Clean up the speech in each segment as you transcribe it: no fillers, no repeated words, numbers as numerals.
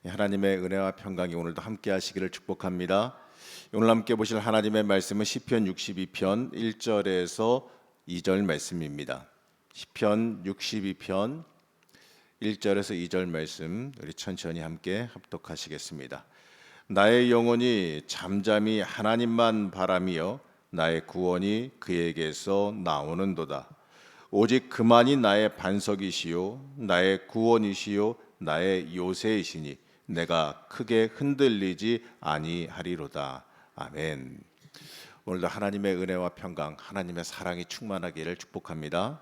하나님의 은혜와 평강이 오늘도 함께 하시기를 축복합니다. 오늘 함께 보실 하나님의 말씀은 시편 62편 1절에서 2절 말씀입니다. 시편 62편 1절에서 2절 말씀 우리 천천히 함께 합독하시겠습니다. 나의 영혼이 잠잠히 하나님만 바라며 나의 구원이 그에게서 나오는도다. 오직 그만이 나의 반석이시요 나의 구원이시요 나의 요새이시니 내가 크게 흔들리지 아니하리로다. 아멘. 오늘도 하나님의 은혜와 평강, 하나님의 사랑이 충만하기를 축복합니다.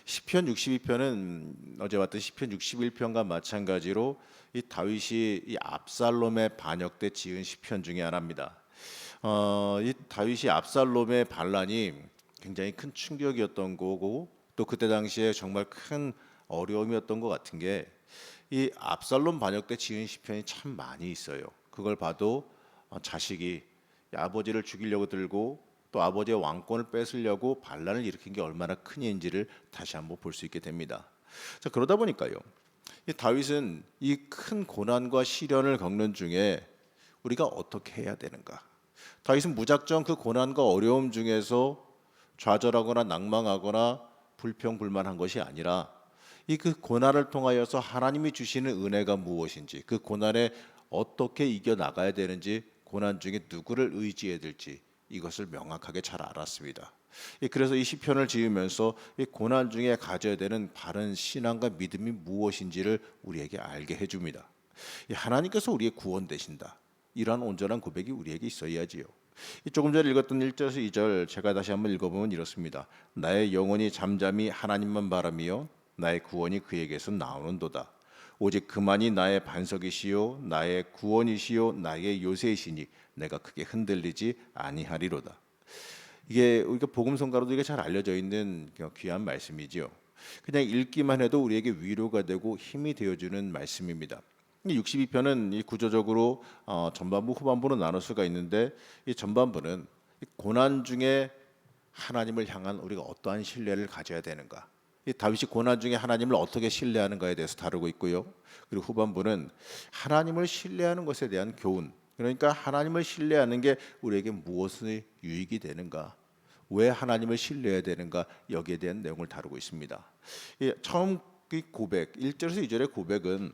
시편 62편은 어제 봤던 시편 61편과 마찬가지로 이 다윗이 이 압살롬의 반역 때 지은 시편 중에 하나입니다. 이 다윗이 압살롬의 반란이 굉장히 큰 충격이었던 거고 또 그때 당시에 정말 큰 어려움이었던 것 같은 게 이 압살롬 반역 때 지은 시편이 참 많이 있어요. 그걸 봐도 자식이 아버지를 죽이려고 들고 또 아버지의 왕권을 뺏으려고 반란을 일으킨 게 얼마나 큰 일인지를 다시 한번 볼 수 있게 됩니다. 자, 그러다 보니까요, 이 다윗은 이 큰 고난과 시련을 겪는 중에 우리가 어떻게 해야 되는가? 다윗은 무작정 그 고난과 어려움 중에서 좌절하거나 낭망하거나 불평불만한 것이 아니라 이 그 고난을 통하여서 하나님이 주시는 은혜가 무엇인지, 그 고난에 어떻게 이겨 나가야 되는지, 고난 중에 누구를 의지해야 될지 이것을 명확하게 잘 알았습니다. 그래서 이 시편을 지으면서 이 고난 중에 가져야 되는 바른 신앙과 믿음이 무엇인지를 우리에게 알게 해줍니다. 하나님께서 우리의 구원 되신다. 이러한 온전한 고백이 우리에게 있어야지요. 조금 전에 읽었던 1절에서 2절 제가 다시 한번 읽어보면 이렇습니다. 나의 영혼이 잠잠히 하나님만 바라며 나의 구원이 그에게서 나오는도다. 오직 그만이 나의 반석이시요 나의 구원이시요 나의 요새이시니 내가 크게 흔들리지 아니하리로다. 이게 우리가 복음성가로도 이게 잘 알려져 있는 귀한 말씀이지요. 그냥 읽기만 해도 우리에게 위로가 되고 힘이 되어주는 말씀입니다. 62편은 이 구조적으로 전반부 후반부로 나눌 수가 있는데 이 전반부는 이 고난 중에 하나님을 향한 우리가 어떠한 신뢰를 가져야 되는가, 이 다윗이 고난 중에 하나님을 어떻게 신뢰하는가에 대해서 다루고 있고요. 그리고 후반부는 하나님을 신뢰하는 것에 대한 교훈, 그러니까 하나님을 신뢰하는 게 우리에게 무엇의 유익이 되는가, 왜 하나님을 신뢰해야 되는가, 여기에 대한 내용을 다루고 있습니다. 처음 이 고백 1절에서 2절의 고백은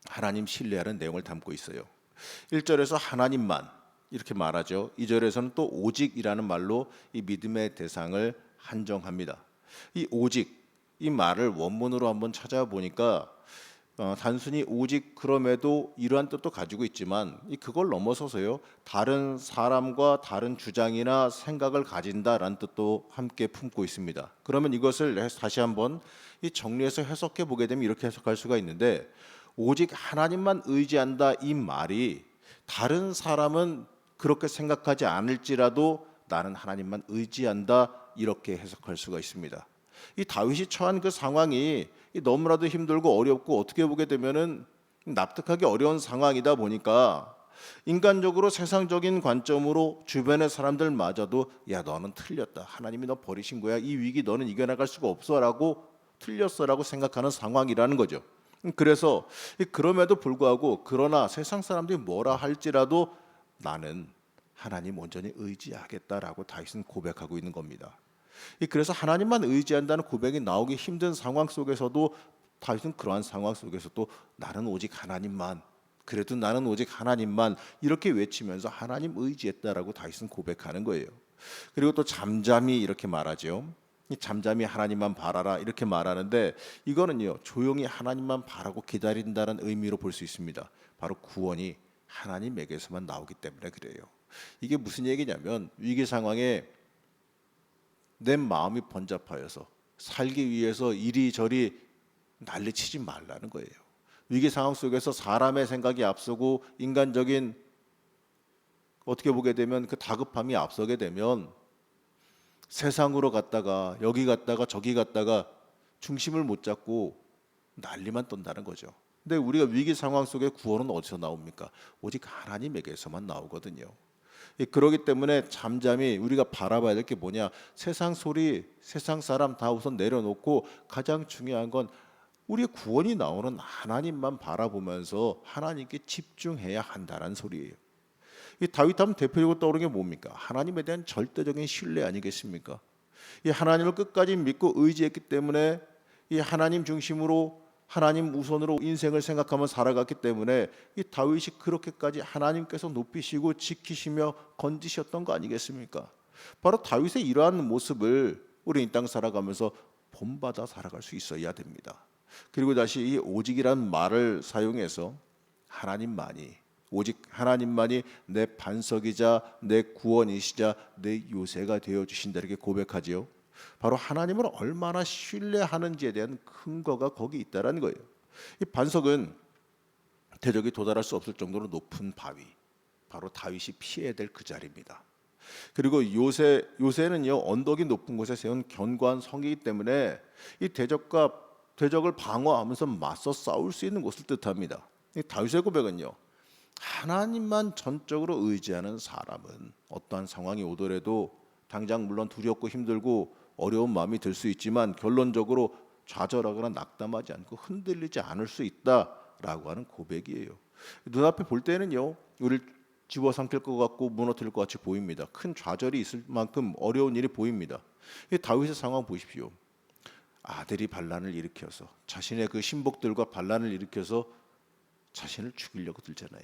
하나님 신뢰하는 내용을 담고 있어요. 1절에서 하나님만 이렇게 말하죠. 2절에서는 또 오직이라는 말로 이 믿음의 대상을 한정합니다. 이 오직 이 말을 원문으로 한번 찾아보니까 단순히 오직 그럼에도 이러한 뜻도 가지고 있지만 그걸 넘어서서요, 다른 사람과 다른 주장이나 생각을 가진다라는 뜻도 함께 품고 있습니다. 그러면 이것을 다시 한번 정리해서 해석해 보게 되면 이렇게 해석할 수가 있는데, 오직 하나님만 의지한다 이 말이 다른 사람은 그렇게 생각하지 않을지라도 나는 하나님만 의지한다 이렇게 해석할 수가 있습니다. 이 다윗이 처한 그 상황이 너무나도 힘들고 어렵고 어떻게 보게 되면은 납득하기 어려운 상황이다 보니까 인간적으로 세상적인 관점으로 주변의 사람들마저도 야 너는 틀렸다, 하나님이 너 버리신 거야, 이 위기 너는 이겨나갈 수가 없어라고 틀렸어라고 생각하는 상황이라는 거죠. 그래서 그럼에도 불구하고 그러나 세상 사람들이 뭐라 할지라도 나는 하나님 온전히 의지하겠다라고 다윗은 고백하고 있는 겁니다. 그래서 하나님만 의지한다는 고백이 나오기 힘든 상황 속에서도 다윗은 그러한 상황 속에서도 나는 오직 하나님만, 그래도 나는 오직 하나님만 이렇게 외치면서 하나님 의지했다라고 다윗은 고백하는 거예요. 그리고 또 잠잠히 이렇게 말하죠. 잠잠히 하나님만 바라라 이렇게 말하는데 이거는요, 조용히 하나님만 바라고 기다린다는 의미로 볼 수 있습니다. 바로 구원이 하나님에게서만 나오기 때문에 그래요. 이게 무슨 얘기냐면 위기 상황에 내 마음이 번잡하여서 살기 위해서 이리저리 난리치지 말라는 거예요. 위기 상황 속에서 사람의 생각이 앞서고 인간적인 어떻게 보게 되면 그 다급함이 앞서게 되면 세상으로 갔다가 여기 갔다가 저기 갔다가 중심을 못 잡고 난리만 떤다는 거죠. 근데 우리가 위기 상황 속에 구원은 어디서 나옵니까? 오직 하나님에게서만 나오거든요. 그렇기 때문에 잠잠히 우리가 바라봐야 될 게 뭐냐, 세상 소리, 세상 사람 다 우선 내려놓고 가장 중요한 건 우리의 구원이 나오는 하나님만 바라보면서 하나님께 집중해야 한다는 소리예요. 이 다윗 하면 대표적으로 떠오르는 게 뭡니까? 하나님에 대한 절대적인 신뢰 아니겠습니까? 이 하나님을 끝까지 믿고 의지했기 때문에 이 하나님 중심으로 하나님 우선으로 인생을 생각하며 살아갔기 때문에 이 다윗이 그렇게까지 하나님께서 높이시고 지키시며 건지셨던 거 아니겠습니까? 바로 다윗의 이러한 모습을 우리 이 땅 살아가면서 본받아 살아갈 수 있어야 됩니다. 그리고 다시 이 오직이란 말을 사용해서 하나님만이 오직 하나님만이 내 반석이자 내 구원이시자 내 요새가 되어 주신다 이렇게 고백하지요. 바로 하나님을 얼마나 신뢰하는지에 대한 근거가 거기 있다라는 거예요. 이 반석은 대적이 도달할 수 없을 정도로 높은 바위, 바로 다윗이 피해야 될 그 자리입니다. 그리고 요새는요 언덕이 높은 곳에 세운 견고한 성이기 때문에 이 대적을 방어하면서 맞서 싸울 수 있는 곳을 뜻합니다. 이 다윗의 고백은요 하나님만 전적으로 의지하는 사람은 어떠한 상황이 오더라도 당장 물론 두렵고 힘들고 어려운 마음이 들 수 있지만 결론적으로 좌절하거나 낙담하지 않고 흔들리지 않을 수 있다라고 하는 고백이에요. 눈앞에 볼 때는요 우리를 집어삼킬 것 같고 무너뜨릴 것 같이 보입니다. 큰 좌절이 있을 만큼 어려운 일이 보입니다. 이 다윗의 상황 보십시오. 아들이 반란을 일으켜서 자신의 그 신복들과 반란을 일으켜서 자신을 죽이려고 들잖아요.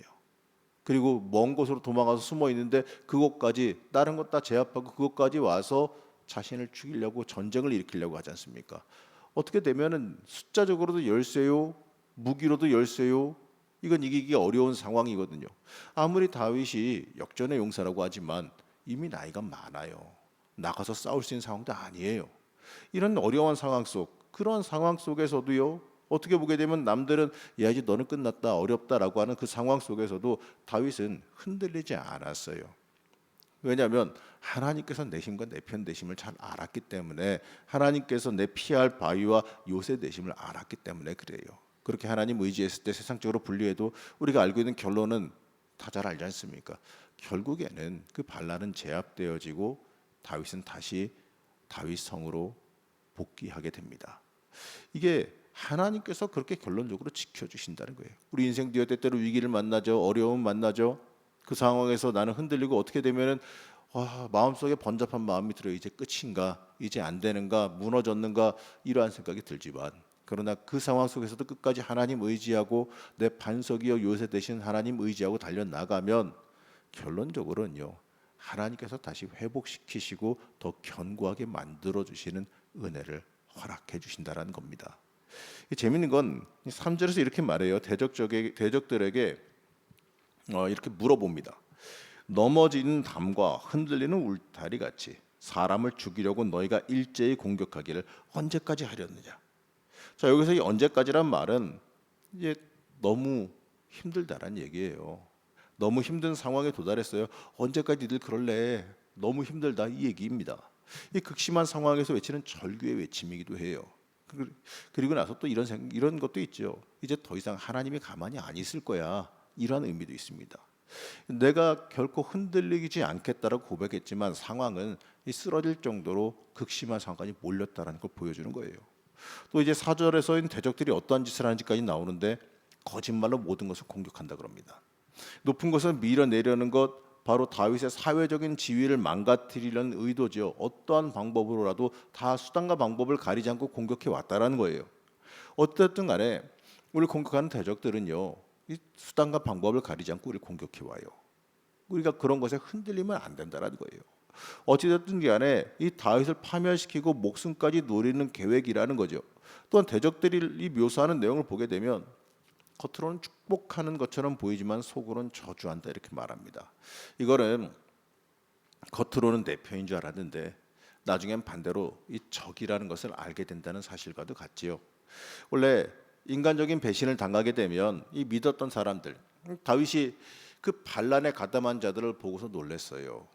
그리고 먼 곳으로 도망가서 숨어 있는데 그곳까지 다른 것 다 제압하고 그곳까지 와서 자신을 죽이려고 전쟁을 일으키려고 하지 않습니까? 어떻게 되면은 숫자적으로도 열세요, 무기로도 열세요. 이건 이기기 어려운 상황이거든요. 아무리 다윗이 역전의 용사라고 하지만 이미 나이가 많아요. 나가서 싸울 수 있는 상황도 아니에요. 이런 어려운 상황 그런 상황 속에서도요. 어떻게 보게 되면 남들은 야 이제 너는 끝났다 어렵다라고 하는 그 상황 속에서도 다윗은 흔들리지 않았어요. 왜냐하면 하나님께서 내 힘과 내 편 되심을 잘 알았기 때문에 하나님께서 내 피할 바위와 요새 되심을 알았기 때문에 그래요. 그렇게 하나님 의지했을 때 세상적으로 분리해도 우리가 알고 있는 결론은 다 잘 알지 않습니까? 결국에는 그 반란은 제압되어지고 다윗은 다시 다윗 성으로 복귀하게 됩니다. 이게 하나님께서 그렇게 결론적으로 지켜주신다는 거예요. 우리 인생 뒤에 때때로 위기를 만나죠. 어려움 만나죠. 그 상황에서 나는 흔들리고 어떻게 되면은 마음속에 번잡한 마음이 들어요. 이제 끝인가? 이제 안 되는가? 무너졌는가? 이러한 생각이 들지만 그러나 그 상황 속에서도 끝까지 하나님 의지하고 내 반석이요 요새 대신 하나님 의지하고 달려나가면 결론적으로는요. 하나님께서 다시 회복시키시고 더 견고하게 만들어 주시는 은혜를 허락해 주신다라는 겁니다. 재밌는 건 3절에서 이렇게 말해요. 대적들에게 이렇게 물어봅니다. 넘어지는 담과 흔들리는 울타리 같이 사람을 죽이려고 너희가 일제히 공격하기를 언제까지 하렸느냐. 자 여기서 이 언제까지란 말은 이제 너무 힘들다란 얘기예요. 너무 힘든 상황에 도달했어요. 언제까지 니들 그럴래? 너무 힘들다 이 얘기입니다. 이 극심한 상황에서 외치는 절규의 외침이기도 해요. 그리고 나서 또 이런 것도 있죠. 이제 더 이상 하나님이 가만히 안 있을 거야. 이런 의미도 있습니다. 내가 결코 흔들리지 않겠다라고 고백했지만 상황은 쓰러질 정도로 극심한 상황까지 몰렸다라는 걸 보여주는 거예요. 또 이제 4절에서는 대적들이 어떠한 짓을 하는지까지 나오는데 거짓말로 모든 것을 공격한다 그럽니다. 높은 것을 밀어내려는 것 바로 다윗의 사회적인 지위를 망가뜨리려는 의도죠. 어떠한 방법으로라도 다 수단과 방법을 가리지 않고 공격해 왔다라는 거예요. 어쨌든 간에 우리를 공격하는 대적들은요. 이 수단과 방법을 가리지 않고 우리를 공격해 와요. 우리가 그런 것에 흔들리면 안 된다라는 거예요. 어찌됐든 간에 이 다윗을 파멸시키고 목숨까지 노리는 계획이라는 거죠. 또한 대적들이 이 묘사하는 내용을 보게 되면 겉으로는 축복하는 것처럼 보이지만 속으로는 저주한다 이렇게 말합니다. 이거는 겉으로는 내 편인 줄 알았는데 나중엔 반대로 이 적이라는 것을 알게 된다는 사실과도 같지요. 원래 인간적인 배신을 당하게 되면 이 믿었던 사람들, 다윗이 그 반란에 가담한 자들을 보고서 놀랐어요.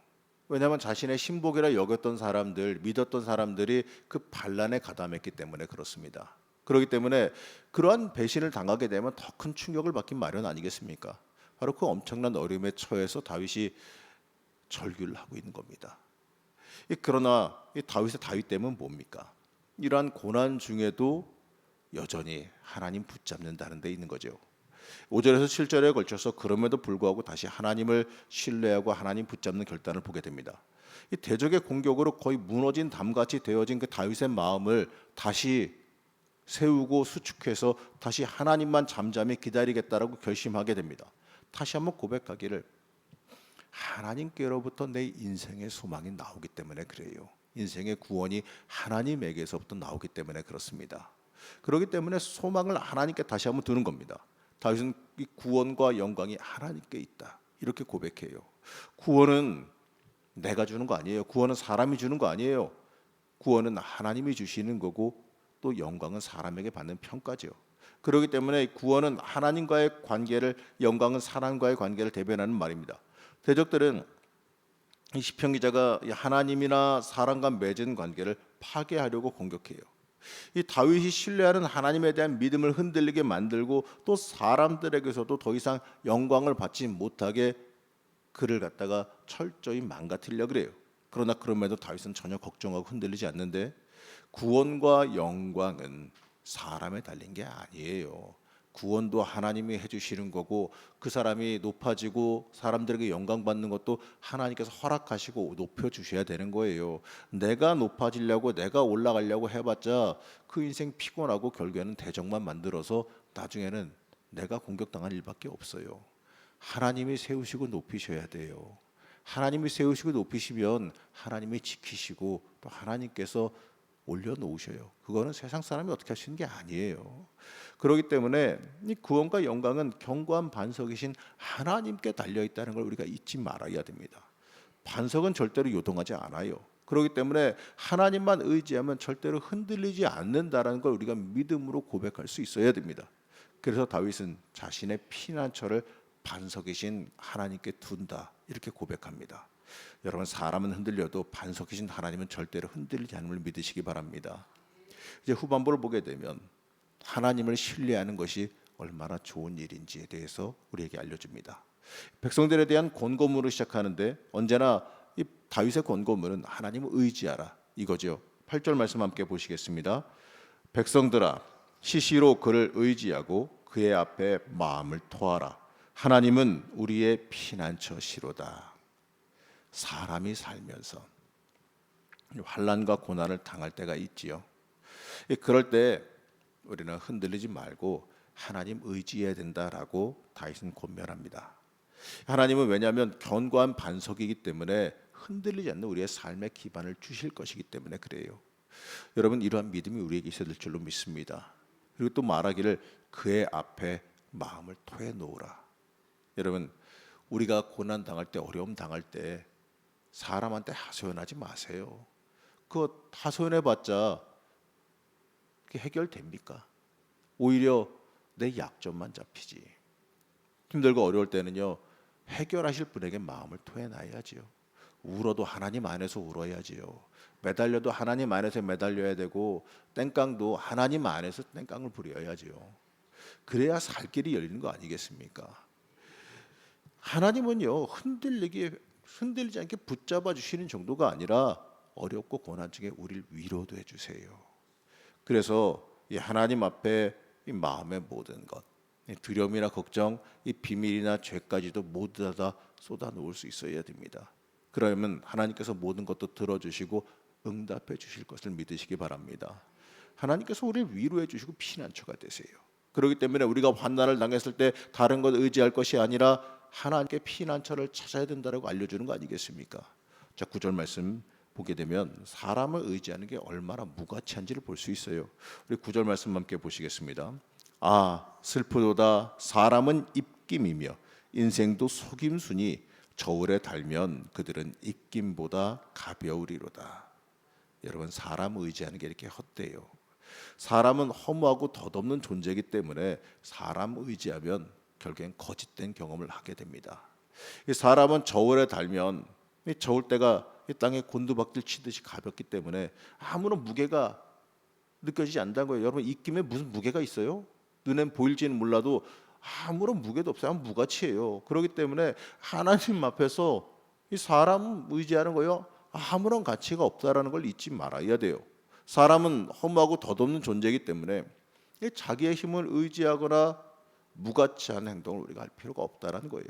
왜냐하면 자신의 신복이라 여겼던 사람들, 믿었던 사람들이 그 반란에 가담했기 때문에 그렇습니다. 그렇기 때문에 그러한 배신을 당하게 되면 더 큰 충격을 받기 마련 아니겠습니까? 바로 그 엄청난 어려움에 처해서 다윗이 절규를 하고 있는 겁니다. 그러나 이 다윗의 다윗됨은 뭡니까? 이러한 고난 중에도 여전히 하나님 붙잡는다는 데 있는 거죠. 5절에서 7절에 걸쳐서 그럼에도 불구하고 다시 하나님을 신뢰하고 하나님 붙잡는 결단을 보게 됩니다. 이 대적의 공격으로 거의 무너진 담같이 되어진 그 다윗의 마음을 다시 세우고 수축해서 다시 하나님만 잠잠히 기다리겠다라고 결심하게 됩니다. 다시 한번 고백하기를, 하나님께로부터 내 인생의 소망이 나오기 때문에 그래요. 인생의 구원이 하나님에게서부터 나오기 때문에 그렇습니다. 그렇기 때문에 소망을 하나님께 다시 한번 두는 겁니다. 다윗은 이 구원과 영광이 하나님께 있다, 이렇게 고백해요. 구원은 내가 주는 거 아니에요. 구원은 사람이 주는 거 아니에요. 구원은 하나님이 주시는 거고, 또 영광은 사람에게 받는 평가죠. 그렇기 때문에 구원은 하나님과의 관계를, 영광은 사람과의 관계를 대변하는 말입니다. 대적들은 이 시편 기자가 하나님이나 사람과 맺은 관계를 파괴하려고 공격해요. 이 다윗이 신뢰하는 하나님에 대한 믿음을 흔들리게 만들고, 또 사람들에게서도 더 이상 영광을 받지 못하게 그를 갖다가 철저히 망가뜨리려 그래요. 그러나 그럼에도 다윗은 전혀 걱정하고 흔들리지 않는데, 구원과 영광은 사람에 달린 게 아니에요. 구원도 하나님이 해주시는 거고, 그 사람이 높아지고 사람들에게 영광 받는 것도 하나님께서 허락하시고 높여주셔야 되는 거예요. 내가 높아지려고, 내가 올라가려고 해봤자 그 인생 피곤하고 결국에는 대적만 만들어서 나중에는 내가 공격당할 일밖에 없어요. 하나님이 세우시고 높이셔야 돼요. 하나님이 세우시고 높이시면 하나님이 지키시고 또 하나님께서 올려놓으셔요. 그거는 세상 사람이 어떻게 할 수 있는 게 아니에요. 그렇기 때문에 이 구원과 영광은 견고한 반석이신 하나님께 달려있다는 걸 우리가 잊지 말아야 됩니다. 반석은 절대로 요동하지 않아요. 그렇기 때문에 하나님만 의지하면 절대로 흔들리지 않는다는 걸 우리가 믿음으로 고백할 수 있어야 됩니다. 그래서 다윗은 자신의 피난처를 반석이신 하나님께 둔다, 이렇게 고백합니다. 여러분, 사람은 흔들려도 반석이신 하나님은 절대로 흔들리지 않음을 믿으시기 바랍니다. 이제 후반부를 보게 되면 하나님을 신뢰하는 것이 얼마나 좋은 일인지에 대해서 우리에게 알려줍니다. 백성들에 대한 권고문으로 시작하는데, 언제나 이 다윗의 권고문은 하나님을 의지하라, 이거죠. 8절 말씀 함께 보시겠습니다. 백성들아, 시시로 그를 의지하고 그의 앞에 마음을 토하라. 하나님은 우리의 피난처시로다. 사람이 살면서 환난과 고난을 당할 때가 있지요. 그럴 때 우리는 흔들리지 말고 하나님 의지해야 된다라고 다윗은 권면합니다. 하나님은 왜냐하면 견고한 반석이기 때문에 흔들리지 않는 우리의 삶의 기반을 주실 것이기 때문에 그래요. 여러분, 이러한 믿음이 우리에게 있어야 될 줄로 믿습니다. 그리고 또 말하기를, 그의 앞에 마음을 토해 놓으라. 여러분, 우리가 고난 당할 때, 어려움 당할 때 사람한테 하소연하지 마세요. 그거 하소연해봤자 그게 해결됩니까? 오히려 내 약점만 잡히지. 힘들고 어려울 때는요, 해결하실 분에게 마음을 토해놔야지요. 울어도 하나님 안에서 울어야지요. 매달려도 하나님 안에서 매달려야 되고, 땡깡도 하나님 안에서 땡깡을 부려야지요. 그래야 살 길이 열리는 거 아니겠습니까? 하나님은요, 흔들리지 않게 붙잡아 주시는 정도가 아니라 어렵고 고난 중에 우리를 위로도 해주세요. 그래서 이 하나님 앞에 이 마음의 모든 것, 이 두려움이나 걱정, 이 비밀이나 죄까지도 모두 다 쏟아 놓을 수 있어야 됩니다. 그러면 하나님께서 모든 것도 들어주시고 응답해 주실 것을 믿으시기 바랍니다. 하나님께서 우리를 위로해 주시고 피난처가 되세요. 그렇기 때문에 우리가 환난을 당했을 때 다른 것 의지할 것이 아니라 하나님께 피난처를 찾아야 된다고 알려주는 거 아니겠습니까? 자, 9절 말씀 보게 되면 사람을 의지하는 게 얼마나 무가치한지를 볼 수 있어요. 우리 9절 말씀 함께 보시겠습니다. 아, 슬프도다. 사람은 입김이며 인생도 속임수니 저울에 달면 그들은 입김보다 가벼우리로다. 여러분, 사람 의지하는 게 이렇게 헛되요. 사람은 허무하고 덧없는 존재이기 때문에 사람 의지하면 결국엔 거짓된 경험을 하게 됩니다. 이 사람은 저울에 달면 이 저울대가 이 땅에 곤두박질 치듯이 가볍기 때문에 아무런 무게가 느껴지지 않는다는 거예요. 여러분, 입김에 무슨 무게가 있어요? 눈엔 보일지는 몰라도 아무런 무게도 없어요. 무가치예요. 그렇기 때문에 하나님 앞에서 이 사람 의지하는 거요, 아무런 가치가 없다라는 걸 잊지 말아야 돼요. 사람은 허무하고 덧없는 존재이기 때문에 자기의 힘을 의지하거나 무가치한 행동을 우리가 할 필요가 없다라는 거예요.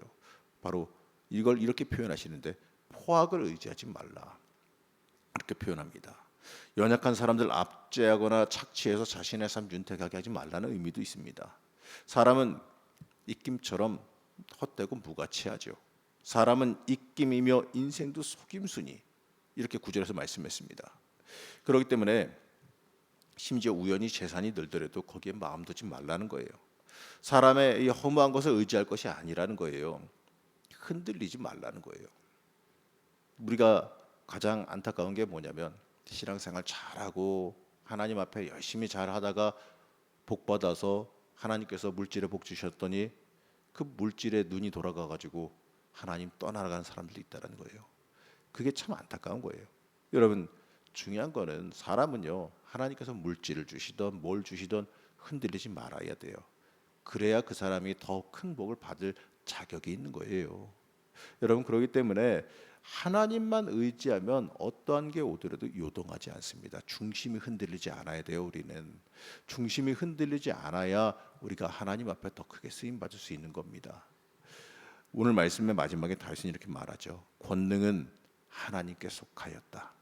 바로 이걸 이렇게 표현하시는데, 포악을 의지하지 말라, 이렇게 표현합니다. 연약한 사람들 압제하거나 착취해서 자신의 삶 윤택하게 하지 말라는 의미도 있습니다. 사람은 입김처럼 헛되고 무가치하죠. 사람은 입김이며 인생도 속임수니, 이렇게 구절에서 말씀했습니다. 그렇기 때문에 심지어 우연히 재산이 늘더라도 거기에 마음 두지 말라는 거예요. 사람의 이 허무한 것을 의지할 것이 아니라는 거예요. 흔들리지 말라는 거예요. 우리가 가장 안타까운 게 뭐냐면, 신앙생활 잘하고 하나님 앞에 열심히 잘하다가 복 받아서 하나님께서 물질에 복 주셨더니 그 물질에 눈이 돌아가 가지고 하나님 떠나가는 사람들도 있다는 거예요. 그게 참 안타까운 거예요. 여러분, 중요한 거는 사람은요, 하나님께서 물질을 주시던 뭘 주시던 흔들리지 말아야 돼요. 그래야 그 사람이 더 큰 복을 받을 자격이 있는 거예요. 여러분, 그렇기 때문에 하나님만 의지하면 어떠한 게 오더라도 요동하지 않습니다. 중심이 흔들리지 않아야 돼요. 우리는 중심이 흔들리지 않아야 우리가 하나님 앞에 더 크게 쓰임 받을 수 있는 겁니다. 오늘 말씀의 마지막에 다윗은 이렇게 말하죠. 권능은 하나님께 속하였다.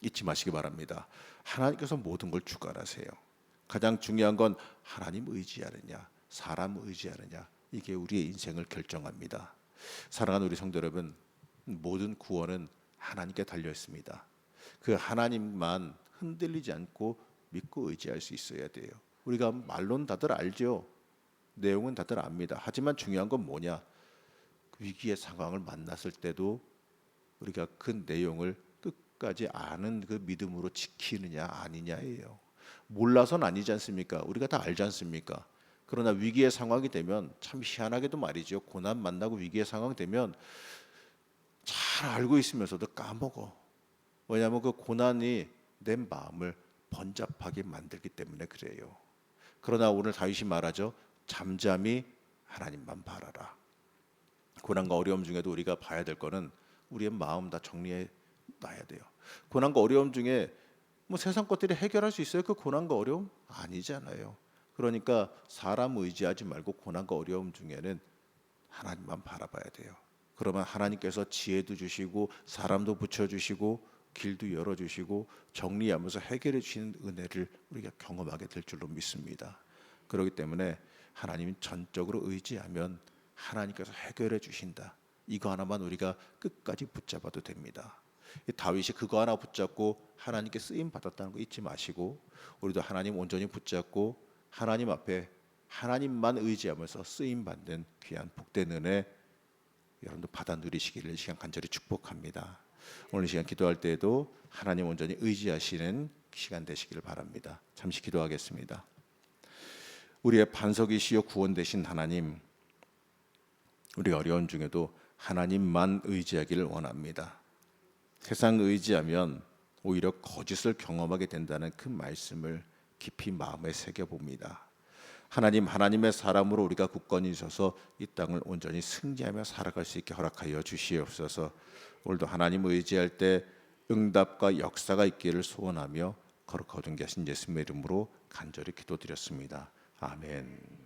잊지 마시기 바랍니다. 하나님께서 모든 걸 주관하세요. 가장 중요한 건 하나님 의지하느냐, 사람 의지하느냐, 이게 우리의 인생을 결정합니다. 사랑하는 우리 성도 여러분, 모든 구원은 하나님께 달려 있습니다. 그 하나님만 흔들리지 않고 믿고 의지할 수 있어야 돼요. 우리가 말로는 다들 알죠. 내용은 다들 압니다. 하지만 중요한 건 뭐냐? 위기의 상황을 만났을 때도 우리가 그 내용을 끝까지 아는 그 믿음으로 지키느냐 아니냐예요. 몰라서는 아니지 않습니까? 우리가 다 알지 않습니까? 그러나 위기의 상황이 되면, 참 희한하게도 말이죠, 고난 만나고 위기의 상황이 되면 잘 알고 있으면서도 까먹어. 왜냐하면 그 고난이 내 마음을 번잡하게 만들기 때문에 그래요. 그러나 오늘 다윗이 말하죠. 잠잠히 하나님만 바라라. 고난과 어려움 중에도 우리가 봐야 될 거는 우리의 마음 다 정리해 놔야 돼요. 고난과 어려움 중에 뭐 세상 것들이 해결할 수 있어요? 그 고난과 어려움? 아니잖아요. 그러니까 사람 의지하지 말고 고난과 어려움 중에는 하나님만 바라봐야 돼요. 그러면 하나님께서 지혜도 주시고 사람도 붙여주시고 길도 열어주시고 정리하면서 해결해 주시는 은혜를 우리가 경험하게 될 줄로 믿습니다. 그렇기 때문에 하나님 전적으로 의지하면 하나님께서 해결해 주신다. 이거 하나만 우리가 끝까지 붙잡아도 됩니다. 다윗이 그거 하나 붙잡고 하나님께 쓰임 받았다는 거 잊지 마시고, 우리도 하나님 온전히 붙잡고 하나님 앞에 하나님만 의지하면서 쓰임 받는 귀한 복된 은혜 여러분도 받아 누리시기를 이 시간 간절히 축복합니다. 오늘 시간 기도할 때에도 하나님 온전히 의지하시는 시간 되시기를 바랍니다. 잠시 기도하겠습니다. 우리의 반석이시여 구원 되신 하나님, 우리 어려운 중에도 하나님만 의지하기를 원합니다. 세상 의지하면 오히려 거짓을 경험하게 된다는 그 말씀을 깊이 마음에 새겨봅니다. 하나님, 하나님의 사람으로 우리가 굳건히 서서 이 땅을 온전히 승리하며 살아갈 수 있게 허락하여 주시옵소서. 오늘도 하나님 의지할 때 응답과 역사가 있기를 소원하며 거룩하신 예수님의 이름으로 간절히 기도드렸습니다. 아멘.